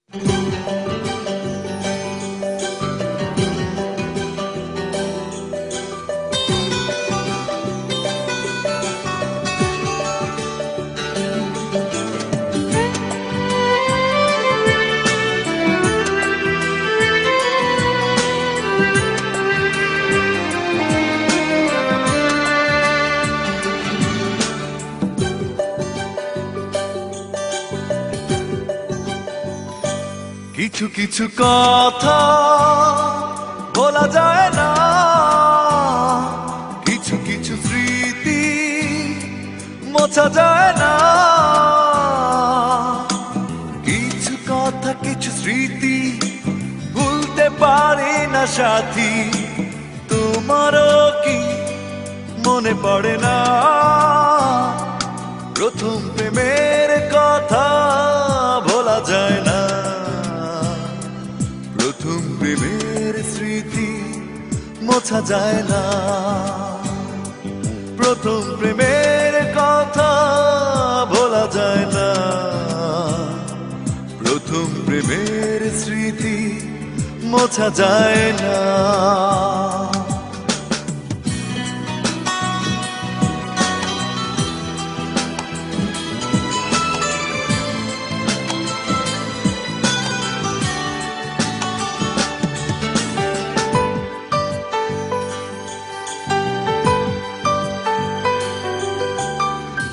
কিছু কিছু কথা বলা যায় না, কিছু কিছু স্মৃতি মোছা যায় না। কিছু কথা কিছু স্মৃতি ভুলতে পারি না সাথী, তোমারও কি মনে পড়ে না প্রথম প্রেমের কথা ভোলা যায় না। প্রথম প্রেমের স্মৃতি মোছা যায় না, প্রথম প্রেমের কথা ভোলা যায় না। প্রথম প্রেমের স্মৃতি মোছা যায় না।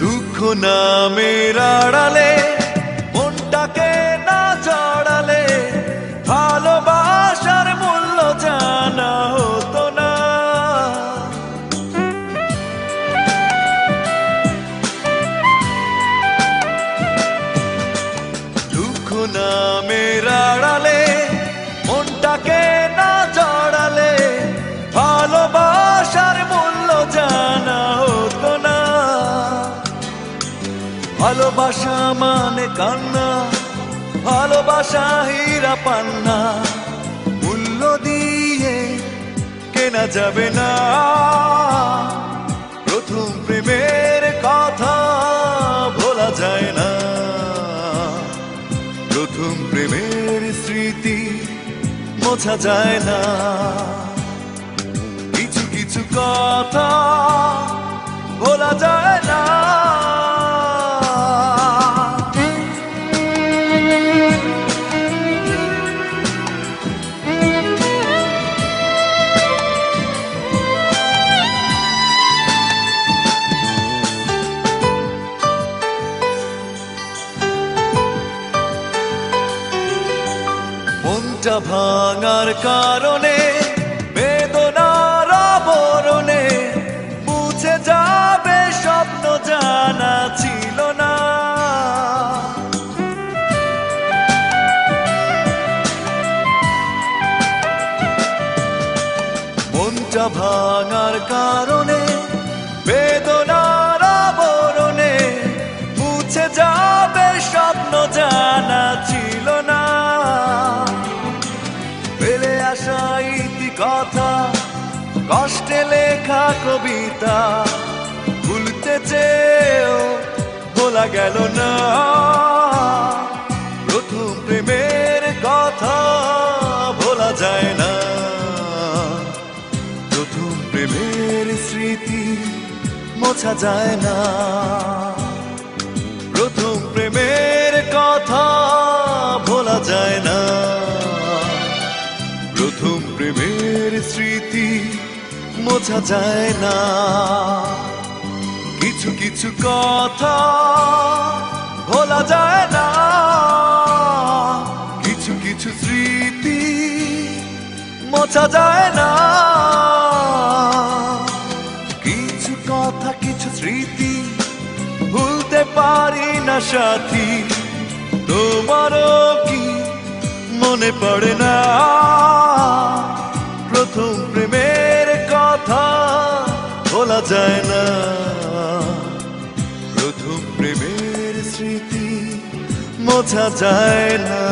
দুঃখ নামের আড়ালে মনটাকে না জড়ালে ভালোবাসার মূল্য জানা হতো না। দুঃখ নামের আড়ালে মনটাকে না জড়ালে ভালোবাসার মূল্য জানা হতো না। ভালোবাসা মানে কান্না, ভালোবাসা হীরা পান্না, মূল্য দিয়ে কেনা যাবে না। প্রথম প্রেমের কথা ভোলা যায় না, প্রথম প্রেমের স্মৃতি মোছা যায় না। কিছু কিছু কথা ভোলা যায় না। মনটা ভাঙার কারণে বেদনার আবরণে মুছে যাবে স্বপ্ন জানা ছিল না। মনটা ভাঙার কারণে বেদনার আবরণে মুছে যাবে স্বপ্ন জানা ছিল না। ফেলে আসা ইতি কথা, কষ্টে লেখা কবিতা, ভুলতে চেয়েও ভোলা গেল না। প্রথম প্রেমের কথা ভোলা যায় না, প্রথম প্রেমের স্মৃতি মোছা যায় না। প্রথম প্রেমের কথা ভোলা যায় না, প্রথম প্রেমের স্মৃতি মোছা যায় না। কিছু কিছু কথা ভোলা যায় না, কিছু কিছু স্মৃতি মোছা যায় না। কিছু কথা কিছু স্মৃতি ভুলতে পারি না সাথী, তোমারও কি মনে পড়ে না প্রথম প্রেমের কথা ভোলা যায় না। প্রথম প্রেমের স্মৃতি মোছা যায় না।